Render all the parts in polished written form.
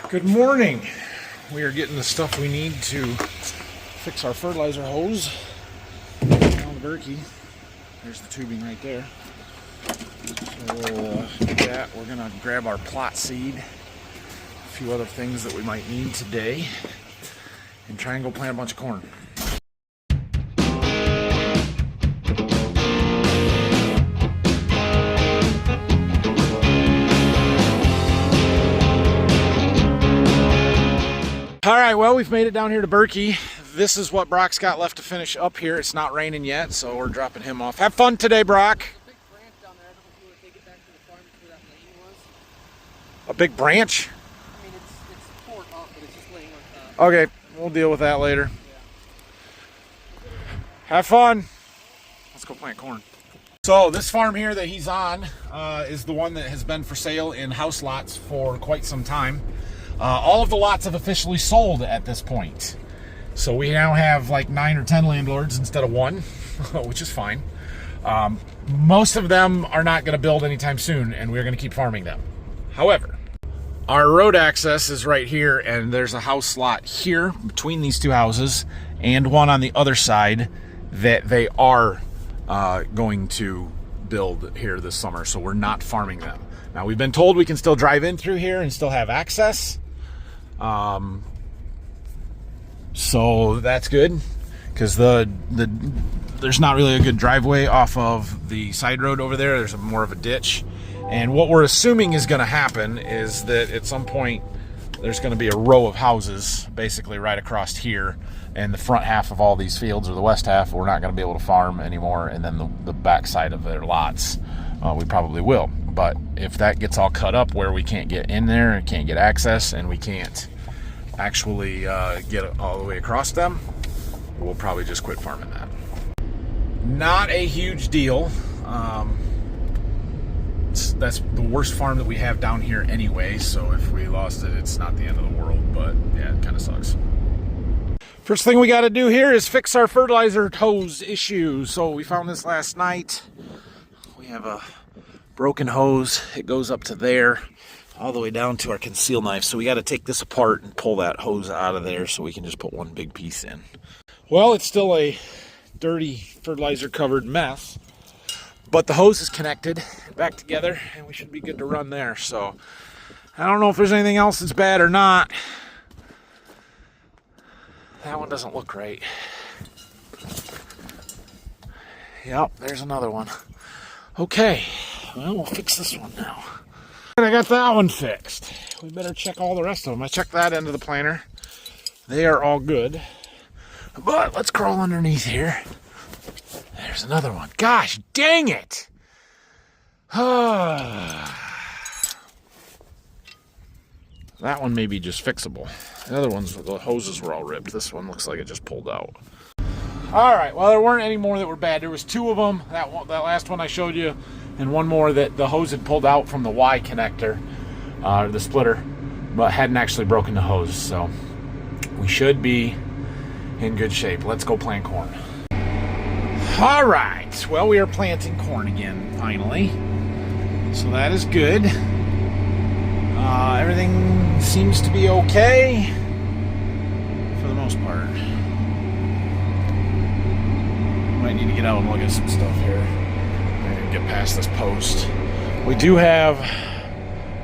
Good morning. We are getting the stuff we need to fix our fertilizer hose on the Berkey. There's the tubing right there. So we'll do that. We're going to grab our plot seed, a few other things that we might need today, and try and go plant a bunch of corn. All right, well, we've made it down here to Berkey. This is what Brock's got left to finish up here. It's not raining yet, so we're dropping him off. Have fun today, Brock. Big branch down there. I don't know if you want to take it back to the farm where that lane was. A big branch? I mean, it's torn up, but it's just laying on top. Okay, we'll deal with that later. Have fun. Let's go plant corn. So this farm here that he's on is the one that has been for sale in house lots for quite some time. All of the lots have officially sold at this point. So we now have like 9 or 10 landlords instead of one, which is fine. Most of them are not going to build anytime soon, and we're going to keep farming them. However, our road access is right here, and there's a house lot here between these two houses and one on the other side that they are going to build here this summer, so we're not farming them. Now, we've been told we can still drive in through here and still have access. So that's good, because there's not really a good driveway off of the side road over there. There's more of a ditch. And what we're assuming is going to happen is that at some point there's going to be a row of houses basically right across here, and the front half of all these fields, or the west half, we're not going to be able to farm anymore, and then the back side of their lots we probably will. But if that gets all cut up where we can't get in there and can't get access and we can't actually get all the way across them, we'll probably just quit farming that. Not a huge deal. That's the worst farm that we have down here anyway, so if we lost it, it's not the end of the world, but yeah, it kind of sucks. First thing we got to do here is fix our fertilizer hose issue. So we found this last night. We have a broken hose. It goes up to there, all the way down to our conceal knife. So we got to take this apart and pull that hose out of there so we can just put one big piece in. Well, it's still a dirty fertilizer covered mess, but the hose is connected back together and we should be good to run there. So I don't know if there's anything else that's bad or not. That one doesn't look right. Yep, there's another one. Okay, well, we'll fix this one now. And I got that one fixed. We better check all the rest of them. I checked that end of the planter. They are all good. But let's crawl underneath here. There's another one. Gosh, dang it! That one may be just fixable. The other ones, the hoses were all ripped. This one looks like it just pulled out. All right, well, there weren't any more that were bad. There was 2 of them, that last one I showed you, and one more that the hose had pulled out from the Y connector, the splitter, but hadn't actually broken the hose. So we should be in good shape. Let's go plant corn. All right, well, we are planting corn again, finally. So that is good. Everything seems to be okay for the most part. Might need to get out and look at some stuff here and get past this post. We do have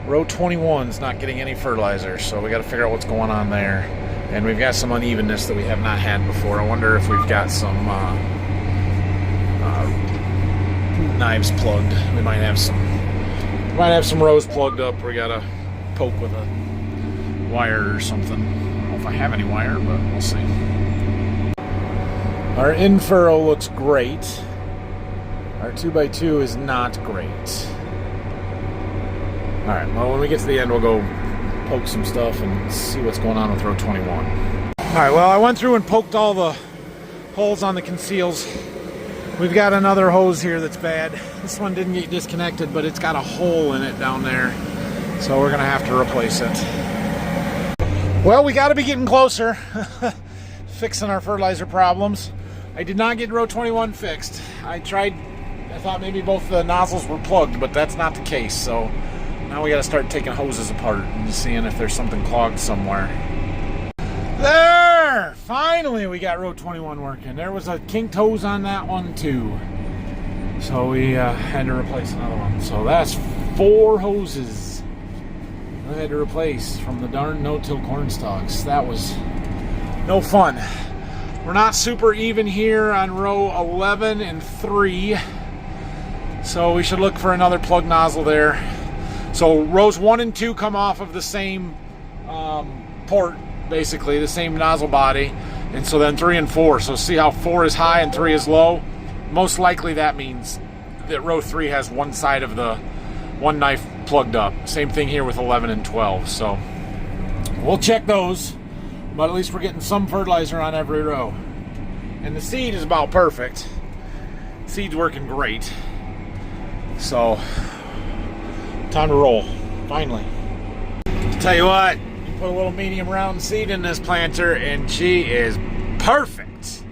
row 21's not getting any fertilizer, so we got to figure out what's going on there. And we've got some unevenness that we have not had before. I wonder if we've got some knives plugged. We might have some rows plugged up. We gotta poke with a wire or something. I don't know if I have any wire, but we'll see. Our in-furrow looks great. Our 2x2 is not great. All right, well, when we get to the end, we'll go poke some stuff and see what's going on with row 21. All right, well, I went through and poked all the holes on the conceals. We've got another hose here that's bad. This one didn't get disconnected, but it's got a hole in it down there. So we're gonna have to replace it. Well, we gotta be getting closer. Fixing our fertilizer problems. I did not get row 21 fixed. I thought maybe both the nozzles were plugged, but that's not the case. So Now we got to start taking hoses apart and seeing if there's something clogged somewhere. There! Finally we got row 21 working. There was a kinked hose on that one too. So we had to replace another one. So that's 4 hoses I had to replace from the darn no-till corn stalks. That was no fun. We're not super even here on row 11 and 3. So we should look for another plug nozzle there. So rows 1 and 2 come off of the same port, basically, the same nozzle body. And so then 3 and 4. So see how 4 is high and 3 is low? Most likely that means that row 3 has one side of the one knife plugged up. Same thing here with 11 and 12. So we'll check those, but at least we're getting some fertilizer on every row. And the seed is about perfect. Seed's working great. So time to roll, finally. Tell you what, you put a little medium round seed in this planter and she is perfect.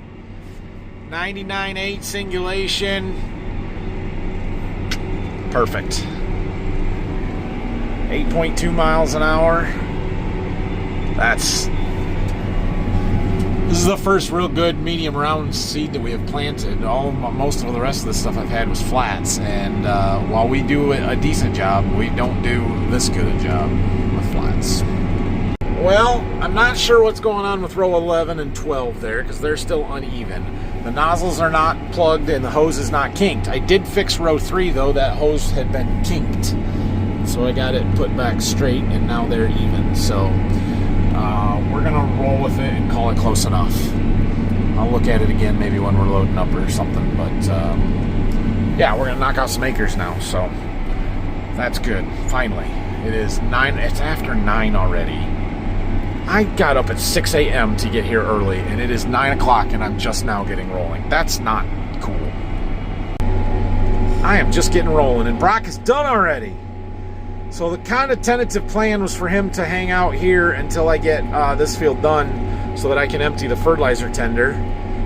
99.8 singulation. Perfect. 8.2 miles an hour. This is the first real good medium round seed that we have planted. Most of the rest of the stuff I've had was flats, and while we do a decent job, we don't do this good a job with flats. Well, I'm not sure what's going on with row 11 and 12 there, because they're still uneven. The nozzles are not plugged and the hose is not kinked. I did fix row 3 though. That hose had been kinked, so I got it put back straight and now they're even. So we're gonna roll with it and call it close enough. I'll look at it again maybe when we're loading up or something, but yeah, we're gonna knock out some acres now, so that's good. Finally, it is 9. It's after 9 already. I got up at 6 a.m. to get here early, and it is 9 o'clock, and I'm just now getting rolling. That's not cool. I am just getting rolling, and Brock is done already. So the kind of tentative plan was for him to hang out here until I get this field done so that I can empty the fertilizer tender,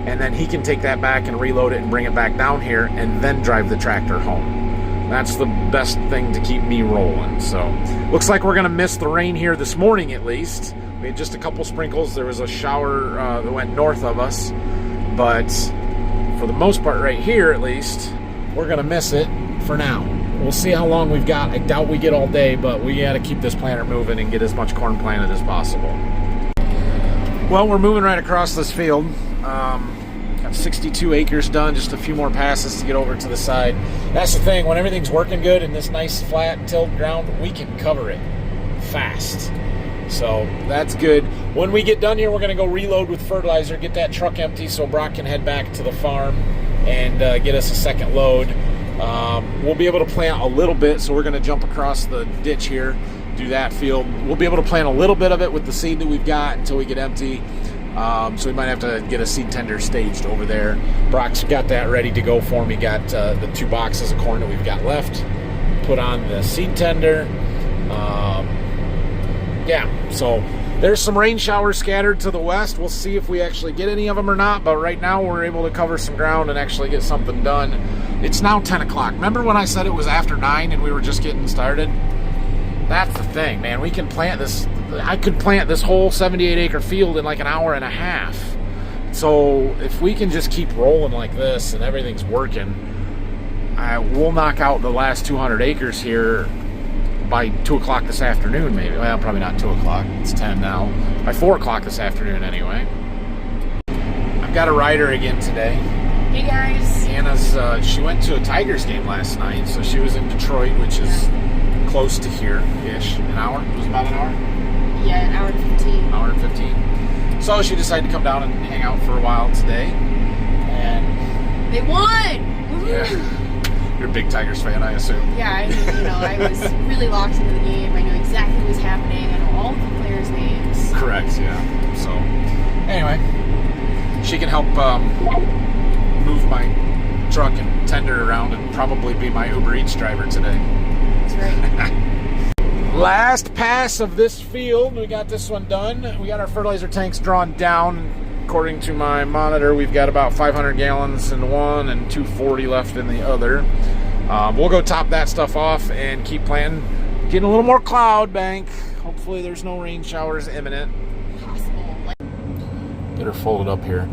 and then he can take that back and reload it and bring it back down here and then drive the tractor home. That's the best thing to keep me rolling. So looks like we're going to miss the rain here this morning at least. We had just a couple sprinkles. There was a shower that went north of us, but for the most part right here at least, we're going to miss it for now. We'll see how long we've got. I doubt we get all day, but we got to keep this planter moving and get as much corn planted as possible. Well, we're moving right across this field. Got 62 acres done, just a few more passes to get over to the side. That's the thing, when everything's working good in this nice flat tilled ground, we can cover it fast. So that's good. When we get done here, we're going to go reload with fertilizer, get that truck empty so Brock can head back to the farm and get us a second load. We'll be able to plant a little bit, so we're going to jump across the ditch here, do that field. We'll be able to plant a little bit of it with the seed that we've got until we get empty. So we might have to get a seed tender staged over there. Brock's got that ready to go for me. Got the 2 boxes of corn that we've got left. Put on the seed tender. Yeah, so there's some rain showers scattered to the west. We'll see if we actually get any of them or not, but right now we're able to cover some ground and actually get something done. It's now 10 o'clock. Remember when I said it was after 9 and we were just getting started? That's the thing, man. We can plant this. I could plant this whole 78-acre field in like an hour and a half. So if we can just keep rolling like this and everything's working, we'll knock out the last 200 acres here by 2 o'clock this afternoon, maybe. Well, probably not 2 o'clock. It's 10 now. By 4 o'clock this afternoon, anyway. I've got a rider again today. Hey, guys. Anna's, she went to a Tigers game last night, so she was in Detroit, which is close to here-ish. An hour? It was about an hour? Yeah, an hour and 15. Hour and 15. So she decided to come down and hang out for a while today. And they won! Woo-hoo! Yeah. You're a big Tigers fan, I assume. Yeah, I was really locked into the game. I know exactly what was happening. I know all of the players' names. Correct, yeah. So, anyway, she can help move my truck and tender around and probably be my Uber Eats driver today. That's right. Last pass of this field. We got this one done. We got our fertilizer tanks drawn down. According to my monitor, we've got about 500 gallons in one and 240 left in the other. We'll go top that stuff off and keep planting. Getting a little more cloud bank. Hopefully there's no rain showers imminent. Possible. Get her folded up here.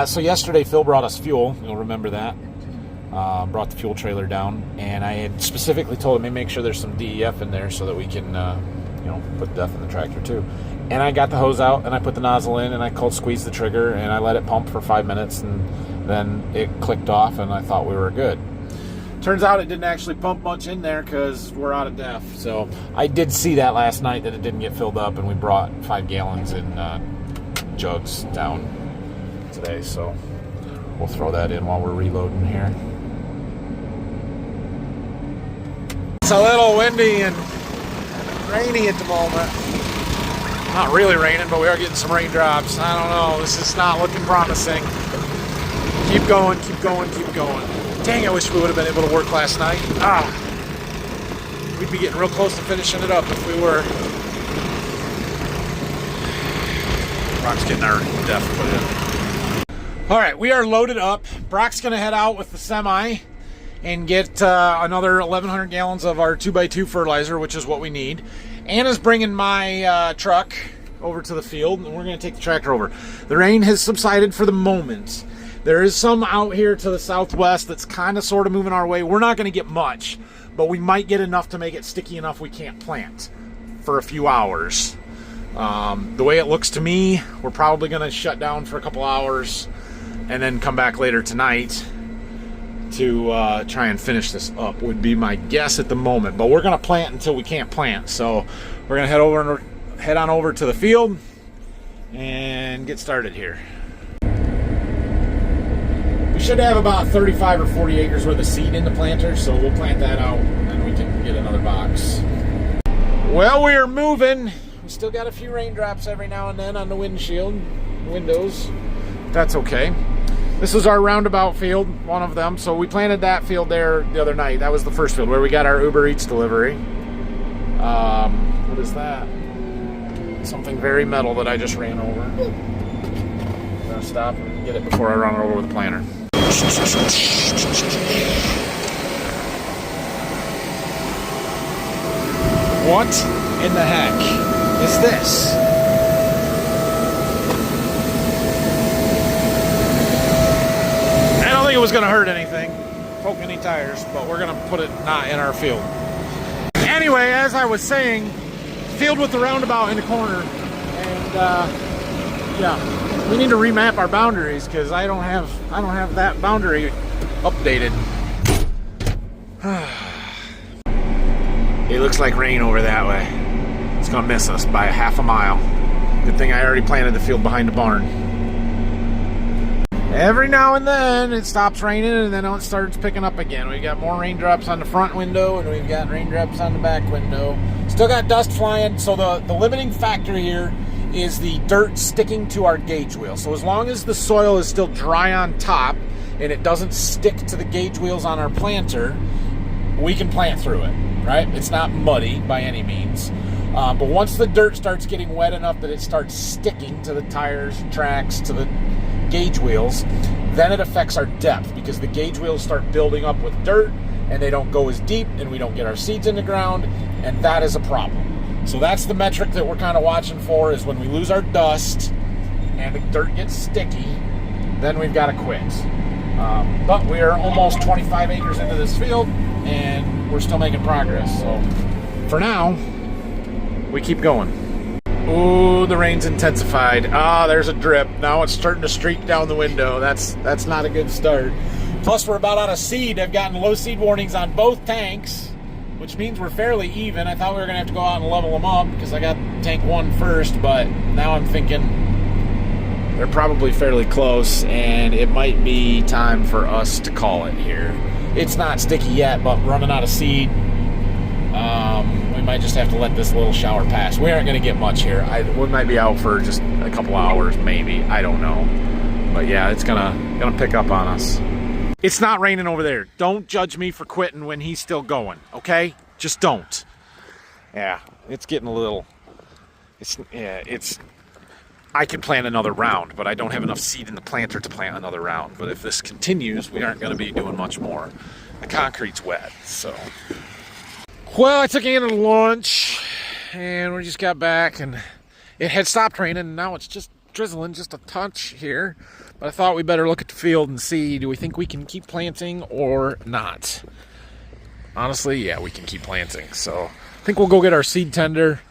So yesterday Phil brought us fuel. You'll remember that. Brought the fuel trailer down, and I had specifically told him to make sure there's some DEF in there so that we can, put DEF in the tractor too. And I got the hose out, and I put the nozzle in, and I cold squeezed the trigger, and I let it pump for 5 minutes, and then it clicked off, and I thought we were good. Turns out it didn't actually pump much in there because we're out of DEF. So I did see that last night that it didn't get filled up, and we brought 5 gallons in jugs down today. So we'll throw that in while we're reloading here. It's a little windy and rainy at the moment. Not really raining, but we are getting some raindrops. I don't know. This is not looking promising. Keep going, keep going, keep going. Dang, I wish we would have been able to work last night. We'd be getting real close to finishing it up if we were. Brock's getting our DEF put in. All right, we are loaded up. Brock's going to head out with the semi and get another 1,100 gallons of our 2x2 fertilizer, which is what we need. Anna's bringing my truck over to the field, and we're going to take the tractor over. The rain has subsided for the moment. There is some out here to the southwest that's kind of sort of moving our way. We're not going to get much, but we might get enough to make it sticky enough we can't plant for a few hours. The way it looks to me, we're probably going to shut down for a couple hours and then come back later tonight to try and finish this up, would be my guess at the moment. But we're going to plant until we can't plant. So we're going to head on over to the field and get started here. We should have about 35 or 40 acres worth of seed in the planter, so we'll plant that out and we can get another box. Well, we are moving. We still got a few raindrops every now and then on the windows. That's okay. This is our roundabout field, one of them. So we planted that field there the other night. That was the first field where we got our Uber Eats delivery. What is that? Something very metal that I just ran over. I'm gonna stop and get it before I run it over with the planter. What in the heck is this? I don't think it was going to hurt anything, poke any tires, but we're going to put it not in our field. Anyway, as I was saying, field with the roundabout in the corner, and yeah, we need to remap our boundaries because I don't have that boundary updated. It looks like rain over that way. It's gonna miss us by a half a mile. Good thing I already planted the field behind the barn. Every now and then it stops raining and then it starts picking up again. We got more raindrops on the front window and we've got raindrops on the back window. Still got dust flying, so the limiting factor here is the dirt sticking to our gauge wheel. So as long as the soil is still dry on top and it doesn't stick to the gauge wheels on our planter, we can plant through it, right? It's not muddy by any means. But once the dirt starts getting wet enough that it starts sticking to the tires, tracks, to the gauge wheels, then it affects our depth because the gauge wheels start building up with dirt and they don't go as deep and we don't get our seeds in the ground, and that is a problem. So that's the metric that we're kind of watching for, is when we lose our dust and the dirt gets sticky, then we've got to quit. But we are almost 25 acres into this field and we're still making progress. So for now, we keep going. Ooh, the rain's intensified. There's a drip. Now it's starting to streak down the window. That's not a good start. Plus, we're about out of seed. I've gotten low seed warnings on both tanks, which means we're fairly even. I thought we were gonna have to go out and level them up because I got tank 1 first, but now I'm thinking they're probably fairly close and it might be time for us to call it here. It's not sticky yet, but running out of seed, we might just have to let this little shower pass. We aren't going to get much here. We might be out for just a couple hours, maybe. I don't know. But yeah, it's gonna pick up on us. It's not raining over there. Don't judge me for quitting when he's still going, okay? Just don't. Yeah, it's getting a little... I can plant another round, but I don't have enough seed in the planter to plant another round. But if this continues, we aren't going to be doing much more. The concrete's wet, so... Well, I took Anna to lunch, and we just got back, and it had stopped raining, and now it's just drizzling just a touch here. But I thought we better look at the field and see, do we think we can keep planting or not? Honestly, yeah, we can keep planting. So I think we'll go get our seed tender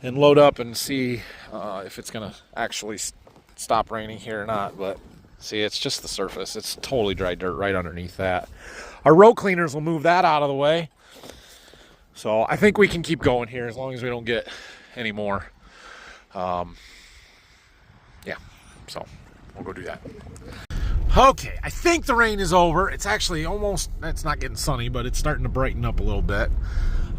and load up and see if it's going to actually stop raining here or not. But see, it's just the surface. It's totally dry dirt right underneath that. Our row cleaners will move that out of the way. So I think we can keep going here as long as we don't get any more. Yeah, so we'll go do that. Okay, I think the rain is over. It's actually almost, it's not getting sunny, but it's starting to brighten up a little bit.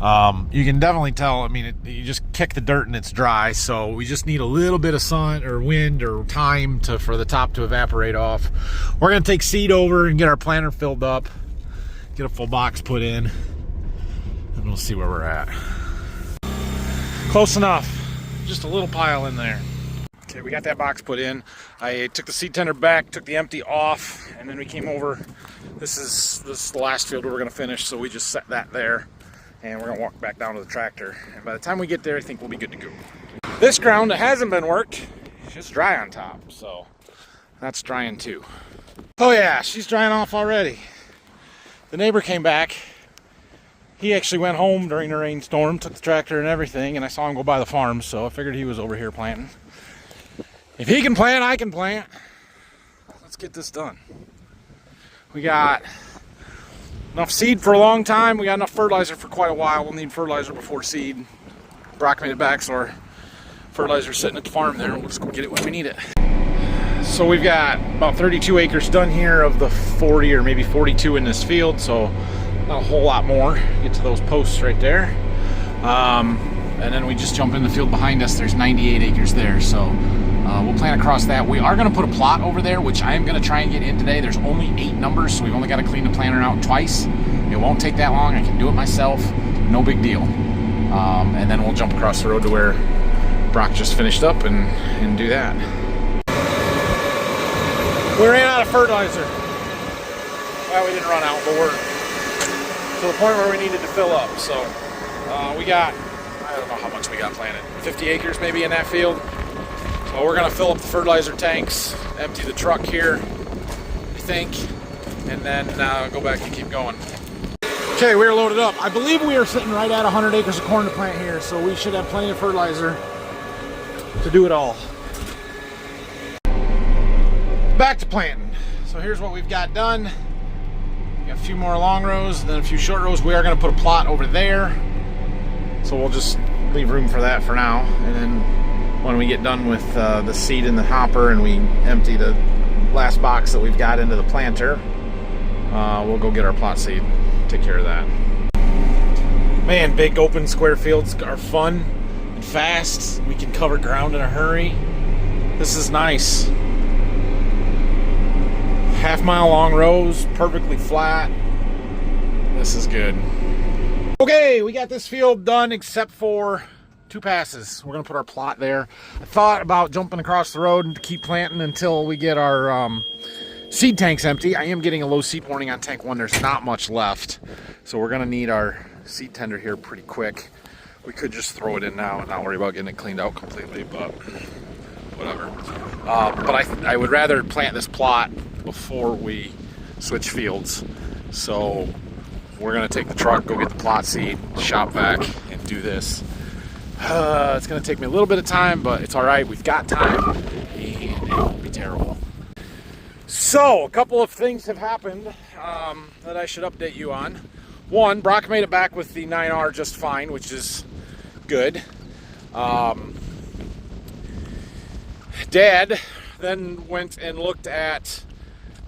You can definitely tell, I mean, you just kick the dirt and it's dry, so we just need a little bit of sun or wind or time for the top to evaporate off. We're going to take seed over and get our planter filled up, get a full box put in, and we'll see where we're at. Close enough. Just a little pile in there. Okay, we got that box put in. I took the seed tender back, took the empty off, and then we came over. This is the last field we're going to finish, so we just set that there, and we're going to walk back down to the tractor. And by the time we get there, I think we'll be good to go. This ground that hasn't been worked, it's dry on top, so that's drying too. Oh yeah, she's drying off already. The neighbor came back. He actually went home during the rainstorm, took the tractor and everything, and I saw him go by the farm, so I figured he was over here planting. If he can plant, I can plant. Let's get this done. We got enough seed for a long time. We got enough fertilizer for quite a while. We'll need fertilizer before seed. Brock made it back, so our fertilizer's sitting at the farm there. We'll just go get it when we need it. So we've got about 32 acres done here of the 40 or maybe 42 in this field, so not a whole lot more. Get to those posts right there. And then we just jump in the field behind us. There's 98 acres there, so we'll plant across that. We are going to put a plot over there, which I am going to try and get in today. There's only 8 numbers, so we've only got to clean the planter out twice. It won't take that long. I can do it myself. No big deal. And then we'll jump across the road to where Brock just finished up and do that. We ran out of fertilizer. Well, we didn't run out, but we're to the point where we needed to fill up. So we got, I don't know how much we got planted, 50 acres maybe in that field. So we're gonna fill up the fertilizer tanks, empty the truck here, I think, and then go back and keep going. Okay, we're loaded up. I believe we are sitting right at 100 acres of corn to plant here, so we should have plenty of fertilizer to do it all. Back to planting. So here's what we've got done. We got a few more long rows and then a few short rows. We are going to put a plot over there, so we'll just leave room for that for now. And then when we get done with the seed in the hopper and we empty the last box that we've got into the planter, we'll go get our plot seed, take care of that. Man, big open square fields are fun and fast. We can cover ground in a hurry. This is nice. Half-mile long rows, perfectly flat. This is good. Okay, we got this field done except for 2 passes. We're gonna put our plot there. I thought about jumping across the road and keep planting until we get our seed tanks empty. I am getting a low seed warning on tank 1. There's not much left, so we're gonna need our seed tender here pretty quick. We could just throw it in now and not worry about getting it cleaned out completely, but whatever. But I would rather plant this plot before we switch fields. So we're gonna take the truck, go get the plot seed, shop vac, and do this. It's gonna take me a little bit of time, but it's all right. We've got time, and it won't be terrible. So a couple of things have happened that I should update you on. One, Brock made it back with the 9R just fine, which is good. Dad then went and looked at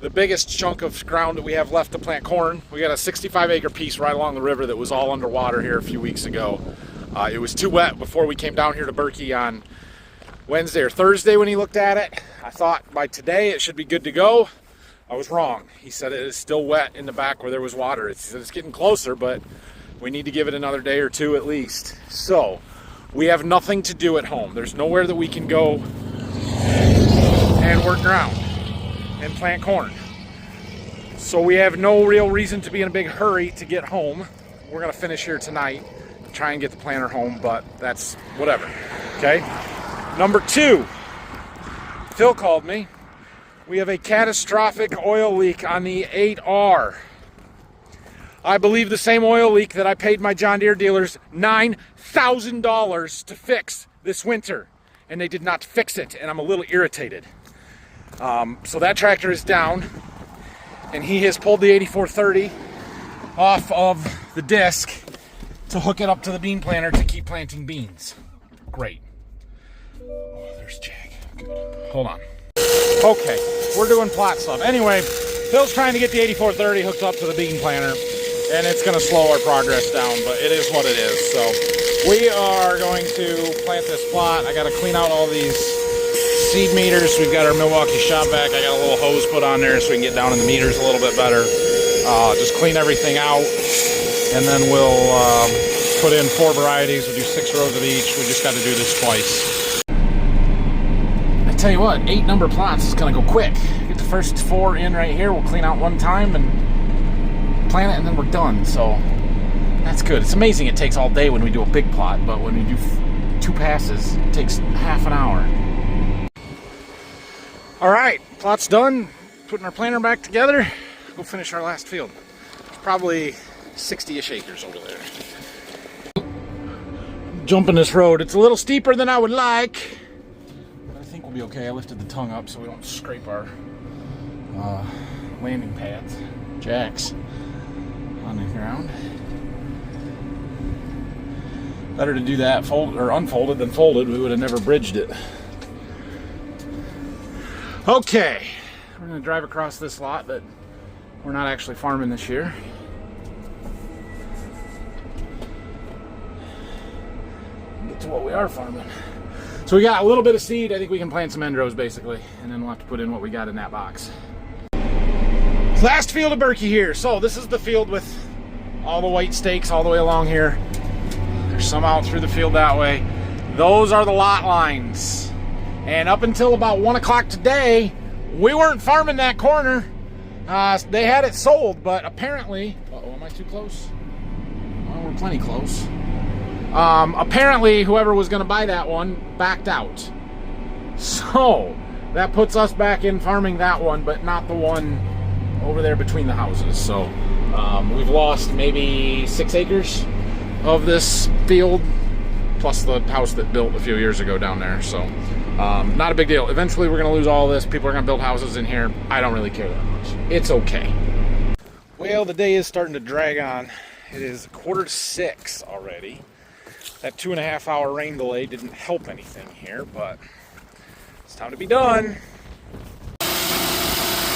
the biggest chunk of ground that we have left to plant corn. We got a 65-acre piece right along the river that was all underwater here a few weeks ago. It was too wet before we came down here to Berkey on Wednesday or Thursday when he looked at it. I thought by today it should be good to go. I was wrong. He said it is still wet in the back where there was water. It's getting closer, but we need to give it another day or 2 at least. So we have nothing to do at home. There's nowhere that we can go and work ground and plant corn. So we have no real reason to be in a big hurry to get home. We're gonna finish here tonight try and get the planter home, but that's whatever. Okay. Number 2, Phil called me. We have a catastrophic oil leak on the 8R. I believe the same oil leak that I paid my John Deere dealers $9,000 to fix this winter, and they did not fix it, and I'm a little irritated. So that tractor is down, and he has pulled the 8430 off of the disc to hook it up to the bean planter to keep planting beans. Great. Oh, there's Jack. Good. Hold on. Okay, we're doing plot stuff. Anyway, Phil's trying to get the 8430 hooked up to the bean planter, and it's going to slow our progress down, but it is what it is. So we are going to plant this plot. I got to clean out all these seed meters. We've got our Milwaukee shop vac. I got a little hose put on there so we can get down in the meters a little bit better. Just clean everything out, and then we'll put in 4 varieties. We'll do 6 rows of each. We just got to do this twice. I tell you what, 8 number plots is going to go quick. Get the first 4 in right here. We'll clean out one time and plant it, and then we're done. So that's good. It's amazing it takes all day when we do a big plot, but when we do 2 passes, it takes half an hour. All right, plot's done. Putting our planter back together. Go finish our last field. It's probably 60-ish acres over there. Jumping this road. It's a little steeper than I would like, but I think we'll be okay. I lifted the tongue up so we don't scrape our landing pads, jacks, on the ground. Better to do that folded or unfolded than folded. We would have never bridged it. Okay, we're going to drive across this lot that we're not actually farming this year. Get to what we are farming. So we got a little bit of seed. I think we can plant some end rows basically, and then we'll have to put in what we got in that box. Last field of Berkey here. So this is the field with all the white stakes all the way along here. There's some out through the field that way. Those are the lot lines. And up until about 1 o'clock today, we weren't farming that corner. They had it sold, but apparently, uh-oh, am I too close? Well, we're plenty close. Apparently, whoever was going to buy that one backed out. So that puts us back in farming that one, but not the one over there between the houses. So we've lost maybe 6 acres of this field, plus the house that built a few years ago down there. So not a big deal. Eventually, we're going to lose all this. People are going to build houses in here. I don't really care that much. It's okay. Well, the day is starting to drag on. It is 5:45 already. That 2.5-hour rain delay didn't help anything here, but it's time to be done.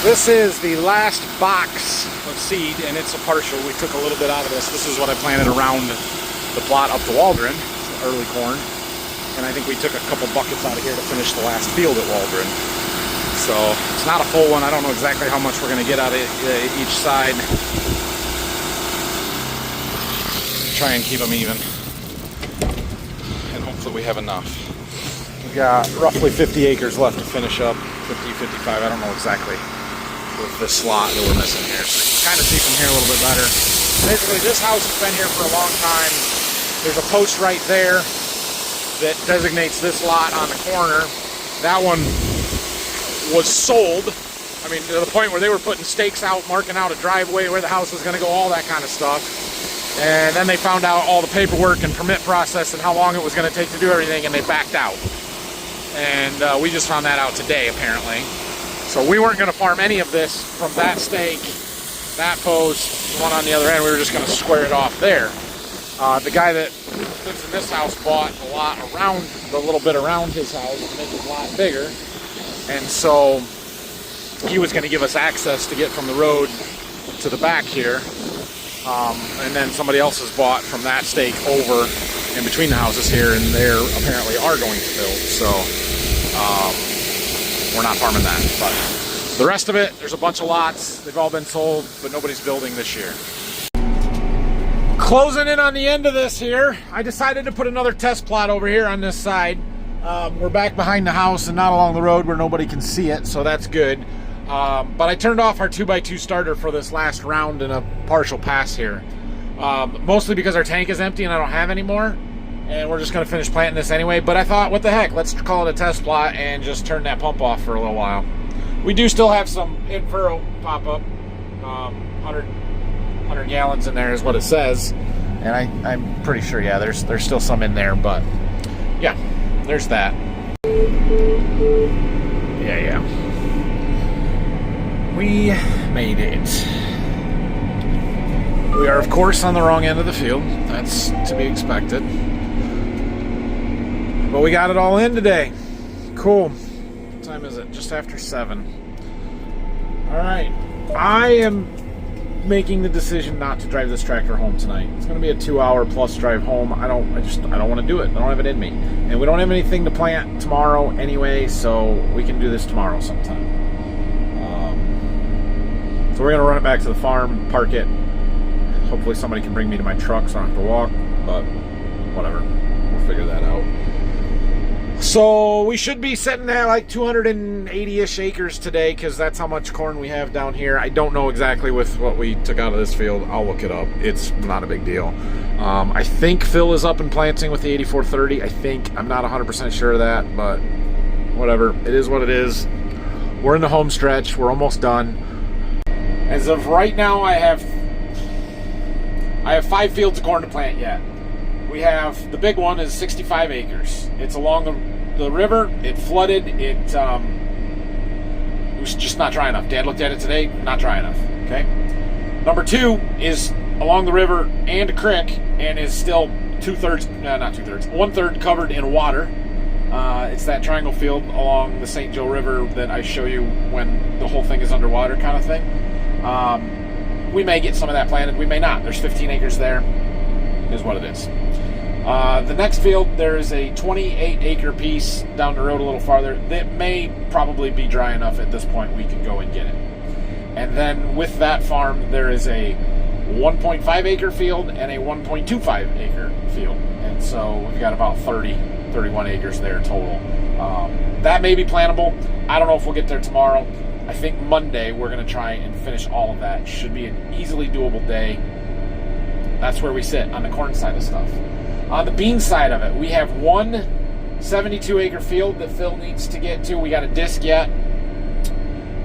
This is the last box of seed, and it's a partial. We took a little bit out of this. This is what I planted around the plot up to Waldron, early corn. And I think we took a couple buckets out of here to finish the last field at Waldron. So it's not a full one. I don't know exactly how much we're going to get out of each side. Try and keep them even. And hopefully we have enough. We've got roughly 50 acres left to finish up. 50, 55, I don't know exactly with this slot that we're missing here. So you can kind of see from here a little bit better. Basically, this house has been here for a long time. There's a post right there that designates this lot on the corner. That one was sold. I mean, to the point where they were putting stakes out, marking out a driveway where the house was going to go, all that kind of stuff. And then they found out all the paperwork and permit process and how long it was going to take to do everything, and they backed out. And we just found that out today, apparently. So we weren't going to farm any of this from that stake, that post, the one on the other end. We were just going to square it off there. The guy that lives in this house bought a lot around, the little bit around his house to make his lot bigger. And so he was going to give us access to get from the road to the back here. And then somebody else has bought from that stake over in between the houses here, and they apparently are going to build. So we're not farming that. But the rest of it, there's a bunch of lots. They've all been sold, but nobody's building this year. Closing in on the end of this here, I decided to put another test plot over here on this side. We're back behind the house and not along the road where nobody can see it, so that's good. But I turned off our 2x2 starter for this last round in a partial pass here. Mostly because our tank is empty and I don't have any more. And we're just going to finish planting this anyway. But I thought, what the heck, let's call it a test plot and just turn that pump off for a little while. We do still have some in-furrow pop-up. 100 gallons in there is what it says. And I'm pretty sure, yeah, there's still some in there. But, yeah, there's that. Yeah. We made it. We are, of course, on the wrong end of the field. That's to be expected. But we got it all in today. Cool. What time is it? Just after 7. All right. I am making the decision not to drive this tractor home tonight. It's going to be a 2-hour plus drive home. I don't want to do it. I don't have it in me. And we don't have anything to plant tomorrow anyway, so we can do this tomorrow sometime. So we're going to run it back to the farm, park it. Hopefully somebody can bring me to my truck so I don't have to walk, but whatever. We'll figure that out. So we should be sitting at like 280-ish acres today because that's how much corn we have down here. I don't know exactly with what we took out of this field. I'll look it up. It's not a big deal. I think Phil is up and planting with the 8430. I think. I'm not 100% sure of that, but whatever. It is what it is. We're in the home stretch. We're almost done. As of right now, I have 5 fields of corn to plant yet. We have, the big one is 65 acres. It's along the river. It flooded. It was just not dry enough. Dad looked at it today, not dry enough, okay? Number 2 is along the river and a creek and is still 1/3 covered in water. It's that triangle field along the St. Joe River that I show you when the whole thing is underwater kind of thing. We may get some of that planted. We may not. There's 15 acres there. Is what it is. The next field, there is a 28-acre piece down the road a little farther that may probably be dry enough at this point we can go and get it. And then with that farm, there is a 1.5-acre field and a 1.25-acre field. And so we've got about 31 acres there total. That may be plantable. I don't know if we'll get there tomorrow. I think Monday we're going to try and finish all of that. Should be an easily doable day. That's where we sit on the corn side of stuff. On the bean side of it, we have one 72-acre field that Phil needs to get to. We got a disc yet.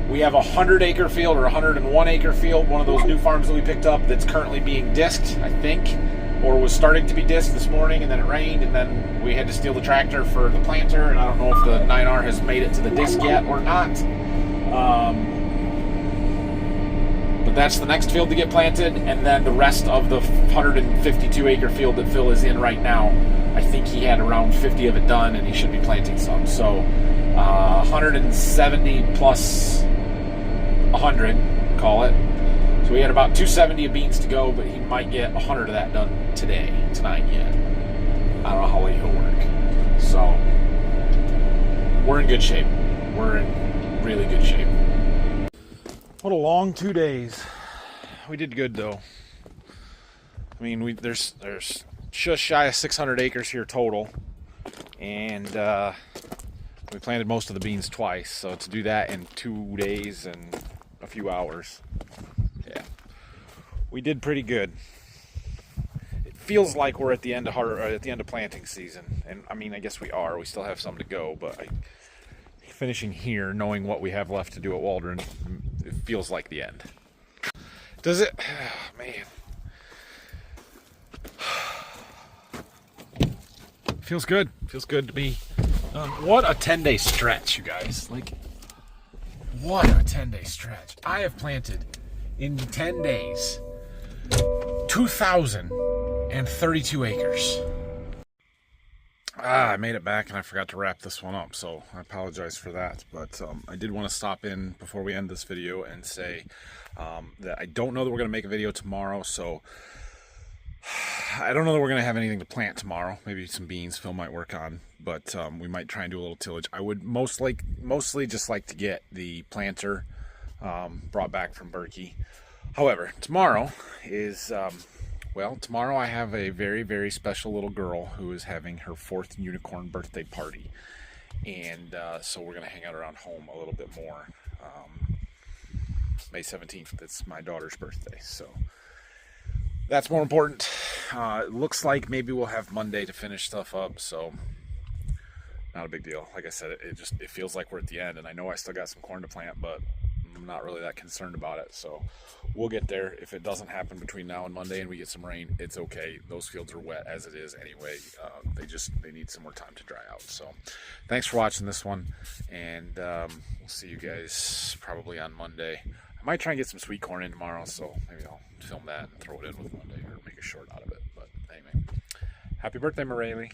We have a 100-acre field or 101-acre field, one of those new farms that we picked up that's currently being disked, I think, or was starting to be disked this morning, and then it rained, and then we had to steal the tractor for the planter, and I don't know if the 9R has made it to the disc yet or not. But that's the next field to get planted, and then the rest of the 152-acre field that Phil is in right now, I think he had around 50 of it done, and he should be planting some. So 170 plus 100, call it. So we had about 270 of beans to go, but he might get 100 of that done tonight yet. I don't know how late he'll work. So we're in good shape. We're in really good shape. What a long 2 days. We did good though. I mean, there's just shy of 600 acres here total, and we planted most of the beans twice. So to do that in 2 days and a few hours, yeah, we did pretty good. It feels like we're at the end of planting season, and I mean, I guess we are. We still have some to go, but finishing here, knowing what we have left to do at Waldron, it feels like the end. Does it? Oh, man. Feels good. Feels good to be done. What a 10-day stretch, you guys. Like, what a 10-day stretch. I have planted in 10 days 2,032 acres. I made it back and I forgot to wrap this one up, so I apologize for that. But I did want to stop in before we end this video and say that I don't know that we're going to make a video tomorrow, so I don't know that we're going to have anything to plant tomorrow. Maybe some beans Phil might work on, but we might try and do a little tillage. I would mostly just like to get the planter brought back from Berkey. However, tomorrow is... tomorrow I have a very, very special little girl who is having her 4th unicorn birthday party. And so we're going to hang out around home a little bit more. May 17th, that's my daughter's birthday. So that's more important. It looks like maybe we'll have Monday to finish stuff up, so not a big deal. Like I said, it feels like we're at the end, and I know I still got some corn to plant, but I'm not really that concerned about it. So we'll get there. If it doesn't happen between now and Monday and we get some rain, it's okay. Those fields are wet as it is anyway. They need some more time to dry out. So thanks for watching this one, and we'll see you guys probably on Monday. I might try and get some sweet corn in tomorrow, so maybe I'll film that and throw it in with Monday or make a short out of it. But anyway, happy birthday, Morelli.